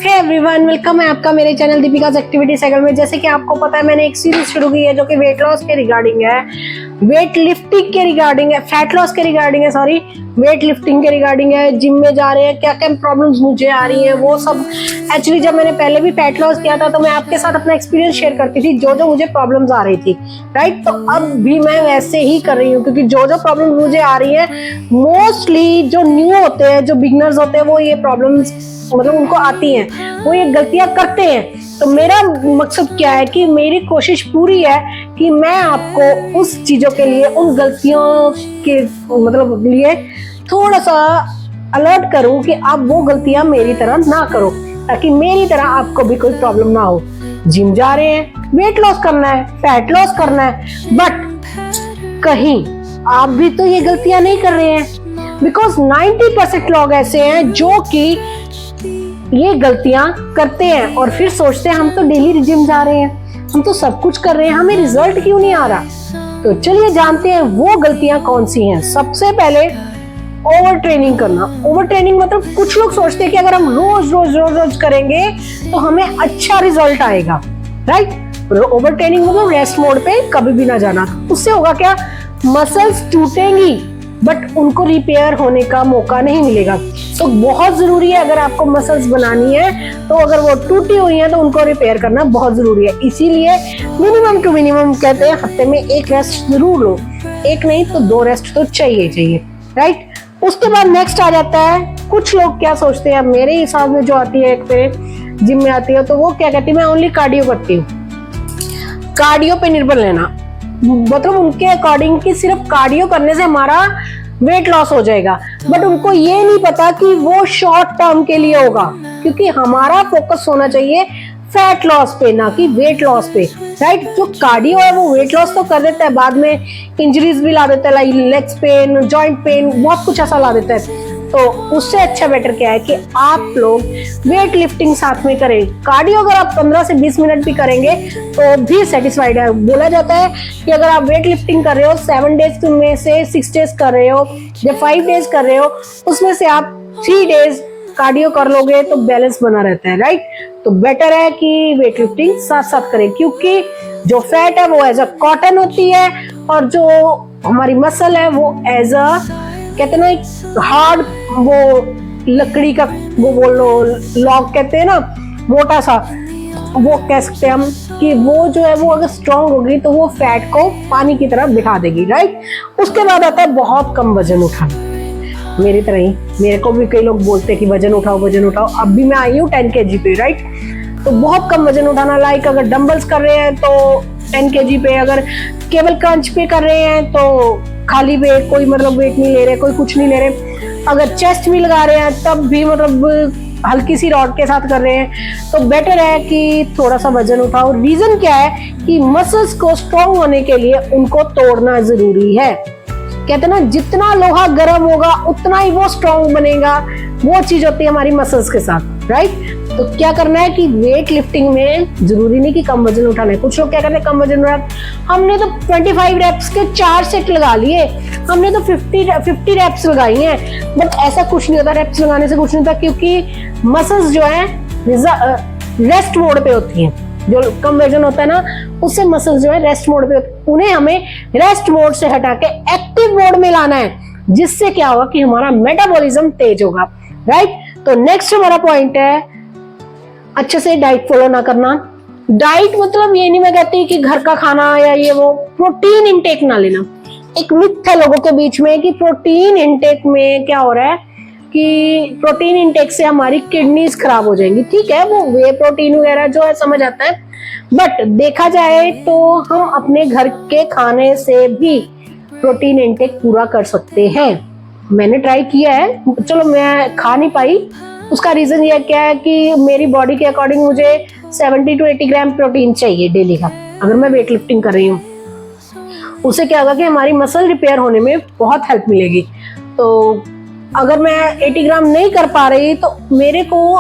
Hey everyone, welcome है आपका मेरे चैनल दीपिका's एक्टिविटी साइकिल में। जैसे कि आपको पता है, मैंने एक सीरीज शुरू की है जो कि वेट लॉस के रिगार्डिंग है, वेट लिफ्टिंग के रिगार्डिंग है, फैट लॉस के रिगार्डिंग है, सॉरी वेट लिफ्टिंग के रिगार्डिंग है। जिम में जा रहे हैं, क्या क्या प्रॉब्लम्स मुझे आ रही है वो सब। एक्चुअली जब मैंने पहले भी फैट लॉस किया था तो मैं आपके साथ अपना एक्सपीरियंस शेयर करती थी, जो जो मुझे प्रॉब्लम्स आ रही थी, राइट। तो अब भी मैं वैसे ही कर रही हूँ, क्योंकि जो जो प्रॉब्लम मुझे आ रही है, मोस्टली जो न्यू होते हैं, जो बिगनर्स होते हैं, वो ये प्रॉब्लम्स मतलब उनको आती हैं, वो ये गलतियां करते हैं। तो मेरा मकसद क्या है कि मेरी कोशिश पूरी है कि मैं आपको उस चीजों के लिए, उन गलतियों के मतलब लिए थोड़ा सा अलर्ट करूं कि आप वो गलतियां मेरी तरह ना करो, ताकि मेरी तरह आपको भी कोई प्रॉब्लम ना हो। जिम जा रहे हैं, वेट लॉस करना है, फैट लॉस करना है, बट कहीं आप भी तो ये गलतियां नहीं कर रहे हैं। बिकॉज 90% लोग ऐसे हैं जो कि ये गलतियां करते हैं और फिर सोचते हैं हम तो डेली जिम जा रहे हैं, हम तो सब कुछ कर रहे हैं, हमें रिजल्ट क्यों नहीं आ रहा। तो चलिए जानते हैं वो गलतियां कौन सी हैं। सबसे पहले ओवर ट्रेनिंग करना। ओवर ट्रेनिंग मतलब कुछ लोग सोचते हैं कि अगर हम रोज रोज रोज रोज करेंगे तो हमें अच्छा रिजल्ट आएगा, राइट। ओवर ट्रेनिंग मतलब रेस्ट मोड पे कभी भी ना जाना। उससे होगा क्या, मसल्स टूटेंगी बट उनको रिपेयर होने का मौका नहीं मिलेगा। तो बहुत जरूरी है, अगर आपको मसल्स बनानी है तो अगर वो टूटी हुई है तो उनको रिपेयर करना बहुत जरूरी है। इसीलिए मिनिमम टू मिनिमम कहते हैं हफ्ते में एक रेस्ट जरूर लो, एक नहीं तो 2 रेस्ट तो चाहिए, राइट। उसके बाद नेक्स्ट आ जाता है, कुछ लोग क्या सोचते हैं, मेरे हिसाब में जो आती है, एक पे जिम में आती है तो वो क्या कहती है, मैं ओनली कार्डियो करती हूँ। कार्डियो पे निर्भर लेना मतलब उनके अकॉर्डिंग कि सिर्फ कार्डियो करने से हमारा वेट लॉस हो जाएगा, बट उनको ये नहीं पता कि वो शॉर्ट टर्म के लिए होगा, क्योंकि हमारा फोकस होना चाहिए फैट लॉस पे, ना कि वेट लॉस पे, राइट। जो कार्डियो है वो वेट लॉस तो कर देता है, बाद में इंजरीज भी ला देता है, like legs pain, joint pain, बहुत कुछ ऐसा ला देता है। तो उससे अच्छा बेटर क्या है कि आप लोग वेट लिफ्टिंग साथ में करें। कार्डियो अगर आप 15 से 20 मिनट भी करेंगे तो भी सेटिस्फाइड है। बोला जाता है कि अगर आप वेट लिफ्टिंग कर रहे हो 7 डेज में से 6 डेज कर रहे हो या 5 डेज कर रहे हो, उसमें से आप 3 डेज कार्डियो कर लोगे तो बैलेंस बना रहता है, राइट। तो बेटर है कि वेट लिफ्टिंग साथ साथ करें, क्योंकि जो फैट है वो एज अ कॉटन होती है और जो हमारी मसल है वो एज अ कहते हैं ना एक हार्ड, वो लकड़ी का वो बोलो लॉग कहते हैं ना, मोटा सा, वो कह सकते हैं हम कि वो जो है वो अगर स्ट्रांग होगी तो वो फैट को पानी की तरह बिठा देगी, राइट। उसके बाद आता है बहुत कम वजन उठाना। मेरी तरह ही मेरे को भी कई लोग बोलते हैं कि वजन उठाओ वजन उठाओ। अब भी मैं आई हूँ 10 kg पे, राइट। तो बहुत कम वजन उठाना, लाइक अगर डंबल्स कर रहे हैं तो 10 kg पे, अगर केबल क्रंच पे कर रहे हैं तो खाली वेट, कोई मतलब वेट नहीं ले रहे, कोई कुछ नहीं ले रहे। अगर चेस्ट भी लगा रहे हैं तब भी मतलब हल्की सी रॉड के साथ कर रहे हैं, तो बेटर है कि थोड़ा सा वजन उठाओ। रीजन क्या है कि मसल्स को स्ट्रॉन्ग होने के लिए उनको तोड़ना जरूरी है। कहते हैं ना, जितना लोहा गर्म होगा उतना ही वो स्ट्रॉन्ग बनेगा। वो चीज होती है हमारी मसल्स के साथ, राइट। तो क्या करना है कि वेट लिफ्टिंग में जरूरी नहीं कि कम वजन उठाना है। कुछ लोग क्या करते हैं, कम वजन उठा, हमने तो 25 रेप्स के 4 सेट लगा लिए, हमने तो 50 रेप्स लगाई हैं, बट ऐसा कुछ नहीं होता। रेप्स लगाने से कुछ नहीं होता, क्योंकि मसल्स जो है रेस्ट मोड पे होती हैं। जो कम वजन होता है ना, उससे मसल्स जो है रेस्ट मोड पे, उन्हें हमें रेस्ट मोड से हटा के एक्टिव मोड में लाना है, जिससे क्या होगा कि हमारा मेटाबॉलिज्म तेज होगा, राइट। तो नेक्स्ट हमारा पॉइंट है अच्छे से डाइट फॉलो ना करना। डाइट मतलब ये नहीं मैं कहती कि घर का खाना या ये वो, प्रोटीन इंटेक ना लेना। एक मिथ है लोगों के बीच में कि प्रोटीन इंटेक में क्या हो रहा है कि प्रोटीन इंटेक से हमारी किडनीज खराब हो जाएंगी। ठीक है, वो वे प्रोटीन वगैरह जो है समझ आता है, बट देखा जाए तो हम अपने घर के खाने से भी प्रोटीन इंटेक पूरा कर सकते हैं। मैंने ट्राई किया है, चलो मैं खा नहीं पाई, उसका रीजन ये क्या है कि मेरी बॉडी के अकॉर्डिंग मुझे 70 to 80 ग्राम प्रोटीन चाहिए डेली का, अगर मैं वेट लिफ्टिंग कर रही हूँ। उससे क्या होगा कि हमारी मसल रिपेयर होने में बहुत हेल्प मिलेगी। तो अगर मैं 80 ग्राम नहीं कर पा रही तो मेरे को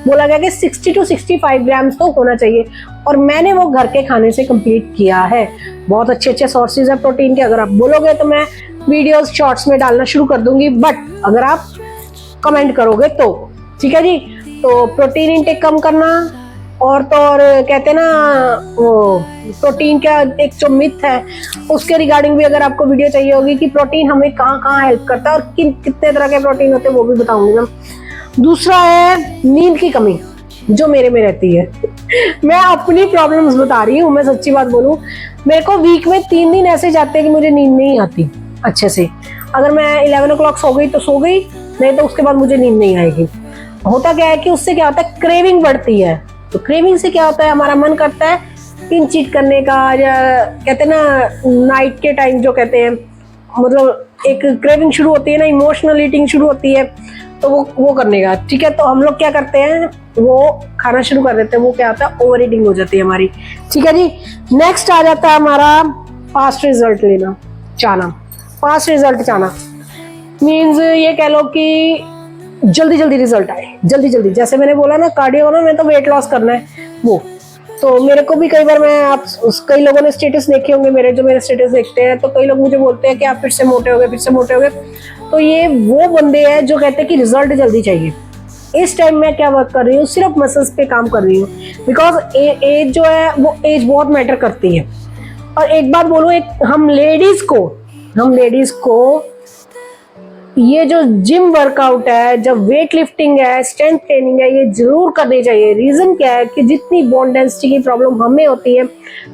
बोला गया कि 60 to 65 ग्राम तो होना चाहिए, और मैंने वो घर के खाने से कंप्लीट किया है। बहुत अच्छे सोर्सेज है प्रोटीन के, अगर आप बोलोगे तो मैं वीडियोस शॉर्ट्स में डालना शुरू कर दूंगी, बट अगर आप कमेंट करोगे तो ठीक है जी। तो प्रोटीन इंटेक कम करना, और तो और कहते हैं ना वो प्रोटीन का एक जो मिथ है उसके रिगार्डिंग भी अगर आपको वीडियो चाहिए होगी कि प्रोटीन हमें कहाँ कहाँ हेल्प करता है और कितने तरह के प्रोटीन होते हैं वो भी बताऊंगी मैं। दूसरा है नींद की कमी जो मेरे में रहती है। मैं अपनी प्रॉब्लम्स बता रही हूँ, मैं सच्ची बात बोलूँ, मेरे को वीक में 3 दिन ऐसे जाते हैं कि मुझे नींद नहीं आती अच्छे से। अगर मैं 11 o'clock सो गई तो सो गई, नहीं तो उसके बाद मुझे नींद नहीं आएगी। होता क्या है कि उससे क्या होता है, क्रेविंग बढ़ती है। तो क्रेविंग से क्या होता है, हमारा मन करता है पिन चीट करने का, या कहते हैं ना नाइट के टाइम जो कहते हैं, मतलब एक क्रेविंग शुरू होती है ना, इमोशनल ईटिंग शुरू होती है, तो वो करने का। ठीक है, तो हम लोग क्या करते हैं, वो खाना शुरू कर देते हैं, वो क्या होता है, ओवर ईटिंग हो जाती है हमारी। ठीक है जी। नेक्स्ट आ जाता है हमारा फास्ट रिजल्ट लेना चाहना। फास्ट रिजल्ट चाहना मीन्स ये कह लो कि जल्दी जल्दी रिजल्ट आए, जल्दी जल्दी। जैसे मैंने बोला ना कार्डियो ना, मैं तो वेट लॉस करना है वो। तो मेरे को भी कई बार कई लोगों ने स्टेटस देखे होंगे मेरे, जो मेरे स्टेटस देखते हैं, तो कई लोग मुझे बोलते हैं कि आप फिर से मोटे हो गए, फिर से मोटे हो गए। तो ये वो बंदे हैं जो कहते हैं कि रिजल्ट जल्दी चाहिए। इस टाइम मैं क्या वर्क कर रही हूँ, सिर्फ मसल्स पे काम कर रही हूँ, बिकॉज एज जो है वो एज बहुत मैटर करती है। और एक बात बोलूँ, हम लेडीज को ये जो जिम वर्कआउट है, जब वेट लिफ्टिंग है, स्ट्रेंथ ट्रेनिंग है, ये जरूर करनी चाहिए। रीजन क्या है कि जितनी बोन डेंसिटी की प्रॉब्लम हमें होती है,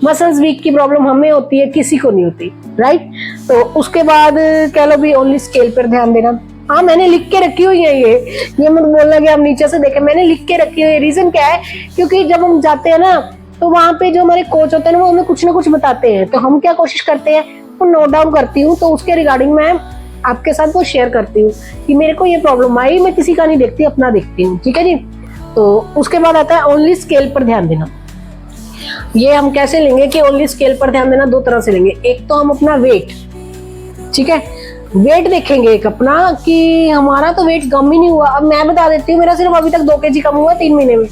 मसल्स वीक की प्रॉब्लम हमें होती है, किसी को नहीं होती, राइट। तो उसके बाद कह लो भी ओनली स्केल पर ध्यान देना। हाँ, मैंने लिख के रखी हुई है ये मत बोलना कि आप नीचे से देखें, मैंने लिख के रखी हुई है। रीजन क्या है, क्योंकि जब हम जाते हैं ना, तो वहाँ पे जो हमारे कोच होते हैं ना, वो हमें कुछ ना कुछ बताते हैं, तो हम क्या कोशिश करते हैं, वो नोट डाउन करती हूँ, तो उसके रिगार्डिंग मैं आपके साथ वो शेयर करती हूँ कि मेरे को ये प्रॉब्लम आई, मैं किसी का नहीं देखती, अपना देखती हूँ। ठीक है जी। तो उसके बाद आता है ओनली स्केल पर ध्यान देना। ये हम कैसे लेंगे कि ओनली स्केल पर ध्यान देना, 2 तरह से लेंगे। एक तो हम अपना वेट, ठीक है, वेट देखेंगे एक अपना कि हमारा तो वेट कम ही नहीं हुआ। अब मैं बता देती हूँ, मेरा सिर्फ अभी तक 2 kg कम हुआ 3 महीने में,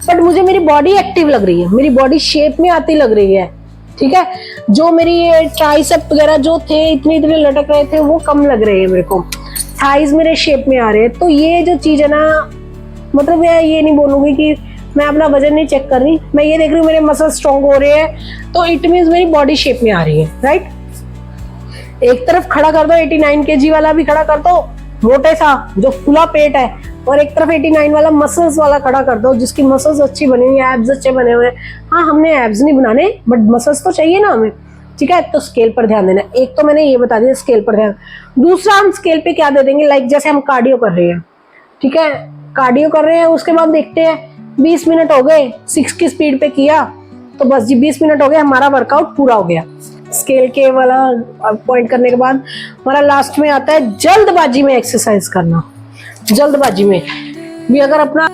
बट मुझे मेरी बॉडी एक्टिव लग रही है, मेरी बॉडी शेप में आती लग रही है। ठीक है, जो मेरी ट्राइसेप वगैरह जो थे इतने लटक रहे थे, वो कम लग रहे हैं मेरे को, थाइज मेरे शेप में आ रहे हैं। तो ये जो चीज है ना, मतलब मैं ये नहीं बोलूंगी कि मैं अपना वजन नहीं चेक कर रही, मैं ये देख रही हूँ मेरे मसल स्ट्रॉन्ग हो रहे हैं, तो इट मीन्स मेरी बॉडी शेप में आ रही है, राइट। एक तरफ खड़ा कर दो 89 kg वाला भी खड़ा कर दो, मोटे सा जो फुला पेट है, और एक तरफ 89 वाला मसल्स वाला खड़ा कर दो, जिसकी मसल्स अच्छी बनी हुई है, एब्स अच्छे बने हुए हैं। हाँ, हमने एब्स नहीं बनाने, बट मसल्स तो चाहिए ना हमें। ठीक है, तो स्केल पर ध्यान देना। एक तो मैंने ये बता दिया स्केल पर ध्यान। दूसरा, हम स्केल पे क्या दे देंगे, लाइक जैसे हम कार्डियो कर रहे हैं, ठीक है, कार्डियो कर रहे हैं, उसके बाद देखते हैं 20 मिनट हो गए, 6 की स्पीड पे किया, तो बस जी 20 मिनट हो गए, हमारा वर्कआउट पूरा हो गया। स्केल के वाला पॉइंट करने के बाद हमारा लास्ट में आता है जल्दबाजी में एक्सरसाइज करना। जल्दबाजी में भी अगर अपना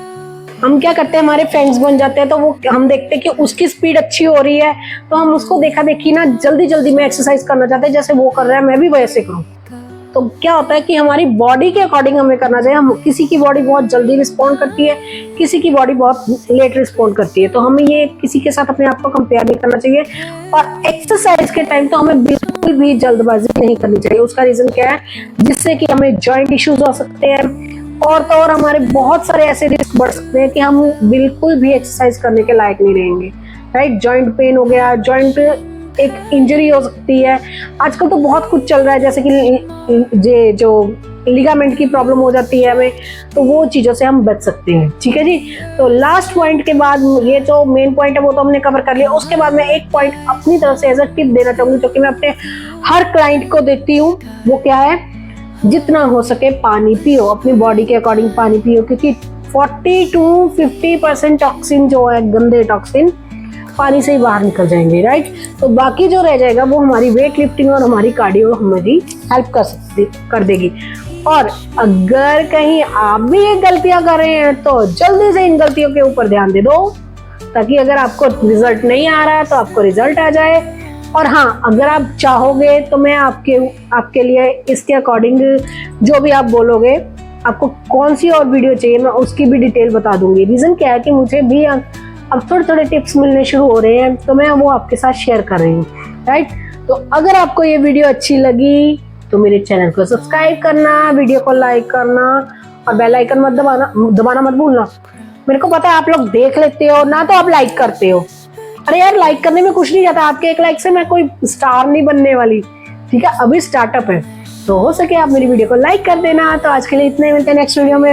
हम क्या करते हैं, हमारे फ्रेंड्स बन जाते हैं, तो वो हम देखते हैं कि उसकी स्पीड अच्छी हो रही है, तो हम उसको देखा देखी ना जल्दी जल्दी में एक्सरसाइज करना चाहते हैं, जैसे वो कर रहा है मैं भी वैसे करूं। तो क्या होता है कि हमारी बॉडी के अकॉर्डिंग हमें करना चाहिए। हम किसी की बॉडी बहुत जल्दी रिस्पॉन्ड करती है, किसी की बॉडी बहुत लेट रिस्पॉन्ड करती है, तो हमें ये किसी के साथ अपने आप को कंपेयर नहीं करना चाहिए। और एक्सरसाइज के टाइम तो हमें बिल्कुल भी जल्दबाजी नहीं करनी चाहिए। उसका रीजन क्या है, जिससे कि हमें जॉइंट इश्यूज हो सकते हैं, और तो और हमारे बहुत सारे ऐसे रिस्क बढ़ सकते हैं कि हम बिल्कुल भी एक्सरसाइज करने के लायक नहीं रहेंगे, राइट। जॉइंट पेन हो गया, जॉइंट एक इंजरी हो सकती है, आजकल तो बहुत कुछ चल रहा है, जैसे कि जो लिगामेंट की प्रॉब्लम हो जाती है हमें, तो वो चीजों से हम बच सकते हैं। ठीक है जी। तो लास्ट पॉइंट के बाद ये जो मेन पॉइंट है वो तो हमने कवर कर लिया। उसके बाद मैं एक पॉइंट अपनी तरफ से एज अ टिप देना चाहूंगी, जो कि मैं अपने हर क्लाइंट को देती हूँ। वो क्या है, जितना हो सके पानी पियो, अपनी बॉडी के अकॉर्डिंग पानी पियो, क्योंकि 40 to 50% टॉक्सिन जो है, गंदे टॉक्सिन पानी से ही बाहर निकल जाएंगे, राइट। तो बाकी जो रह जाएगा वो हमारी वेट लिफ्टिंग और हमारी कार्डियो हमारी हेल्प कर देगी। और अगर कहीं आप भी ये गलतियां कर रहे हैं, तो जल्दी से इन गलतियों के ऊपर ध्यान दे दो, ताकि अगर आपको रिजल्ट नहीं आ रहा है तो आपको रिजल्ट आ जाए। और हाँ, अगर आप चाहोगे तो मैं आपके लिए इसके अकॉर्डिंग जो भी आप बोलोगे, आपको कौन सी और वीडियो चाहिए, मैं उसकी भी डिटेल बता दूंगी। रीजन क्या है कि मुझे भी अब थोड़े थोड़े टिप्स मिलने शुरू हो रहे हैं, तो मैं वो आपके साथ शेयर कर रही हूँ, राइट। तो अगर आपको ये वीडियो अच्छी लगी तो मेरे चैनल को सब्सक्राइब करना, वीडियो को लाइक करना, और बेल आइकन मत दबाना मत भूलना। मेरे को पता है आप लोग देख लेते हो ना, तो आप लाइक करते हो। अरे यार, लाइक करने में कुछ नहीं जाता, आपके एक लाइक से मैं कोई स्टार नहीं बनने वाली, ठीक है? अभी स्टार्टअप है, तो हो सके आप मेरी वीडियो को लाइक कर देना। तो आज के लिए इतने, मिलते हैं नेक्स्ट वीडियो में।